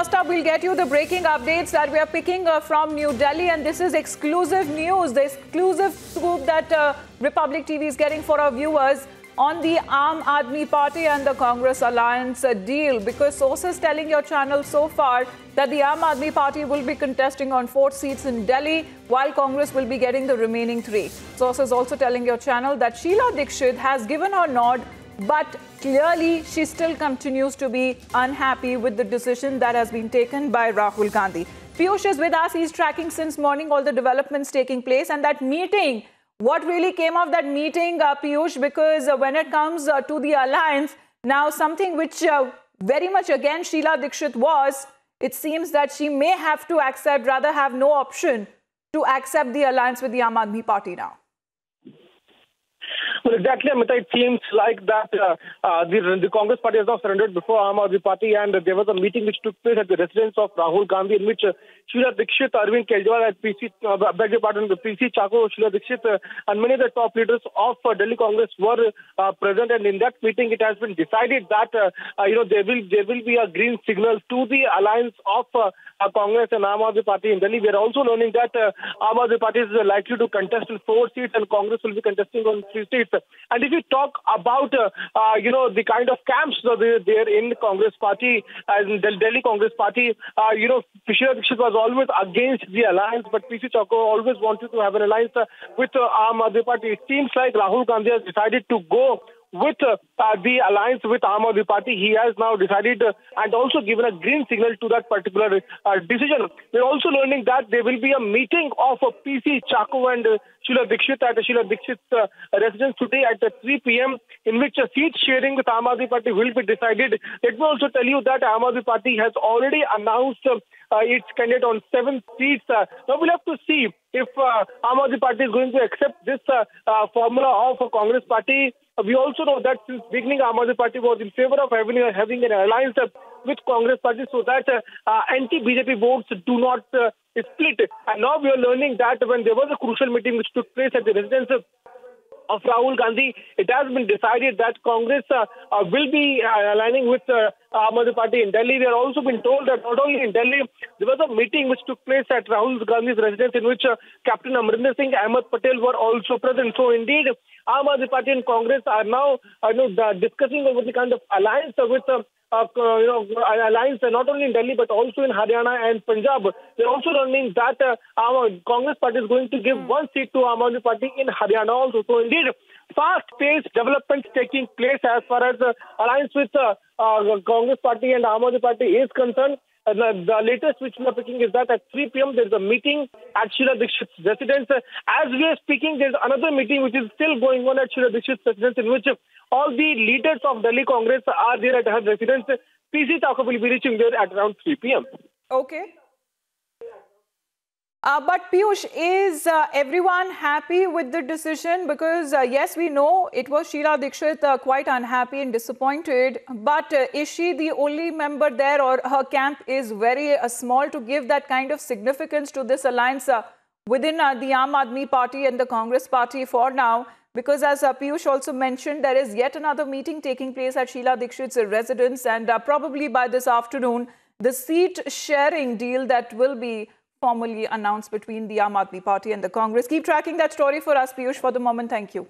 first up, we'll get you the breaking updates that we are picking from New Delhi, and this is exclusive news, the exclusive scoop that Republic TV is getting for our viewers on the Aam Aadmi Party and the Congress alliance deal, because sources telling your channel so far that the Aam Aadmi Party will be contesting on 4 seats in Delhi, while Congress will be getting the remaining 3. Sources also telling your channel that Sheila Dikshit has given her nod, but clearly she still continues to be unhappy with the decision that has been taken by Rahul Gandhi. Piyush is with us. He's tracking since morning all the developments taking place, and that meeting, what really came of that meeting, Piyush, because when it comes to the alliance, now something which very much again Sheila Dikshit was, it seems that she may have to accept, rather have no option to accept the alliance with the Aam Aadmi Party now. Well, exactly, Amita. It seems like that the Congress Party has now surrendered before Aam Aadmi Party, and there was a meeting which took place at the residence of Rahul Gandhi, in which Sheila Dikshit, Arvind Kejriwal, and PC Chako, Sheila Dikshit, and many of the top leaders of Delhi Congress were present. And in that meeting, it has been decided that there will be a green signal to the alliance of Congress and Aam Aadmi Party in Delhi. We are also learning that Aam Aadmi Party is likely to contest in 4 seats, and Congress will be contesting on 3 seats. And if you talk about the kind of camps that there in Congress Party, in Delhi Congress Party, Sheila Dikshit was always against the alliance, but PC Chako always wanted to have an alliance with Aam Aadmi Party. It seems like Rahul Gandhi has decided to go with the alliance with Aam Aadmi Party. He has now decided and also given a green signal to that particular decision. We're also learning that there will be a meeting of PC Chako and Sheila Dikshit at Sheila Dikshit's residence today at 3 p.m. in which a seat sharing with Aam Aadmi Party will be decided. Let me also tell you that Aam Aadmi Party has already announced its candidate on 7 seats. Now we'll have to see if Aam Aadmi Party is going to accept this formula of a Congress Party. We also know that since beginning, Aam Aadmi Party was in favor of having an alliance with Congress Party so that anti-BJP votes do not split. And now we are learning that when there was a crucial meeting which took place at the residence of Rahul Gandhi, it has been decided that Congress will be aligning with Aam Aadmi Party in Delhi. We are also been told that not only in Delhi, there was a meeting which took place at Rahul Gandhi's residence in which Captain Amarinder Singh, Ahmed Patel were also present. So indeed, Aam Aadmi Party and Congress are now discussing over the kind of alliance with alliance not only in Delhi but also in Haryana and Punjab. We're also learning that our Congress Party is going to give 1 seat to Aam Aadmi Party in Haryana also. So indeed, fast-paced developments taking place as far as alliance with Congress Party and Aam Aadmi Party is concerned. The latest which we are picking is that at 3 p.m. there is a meeting at Sheila Dikshit's residence. As we are speaking, there is another meeting which is still going on at Sheila Dikshit's residence, in which all the leaders of Delhi Congress are there at her residence. PC Chako will be reaching there at around 3 p.m. Okay. But Piyush, is everyone happy with the decision? Because yes, we know it was Sheila Dikshit quite unhappy and disappointed. But is she the only member there, or her camp is very small to give that kind of significance to this alliance within the Aam Aadmi Party and the Congress Party for now? Because as Piyush also mentioned, there is yet another meeting taking place at Sheila Dikshit's residence, and probably by this afternoon, the seat sharing deal that will be formally announced between the Aam Aadmi Party and the Congress. Keep tracking that story for us, Piyush, for the moment. Thank you.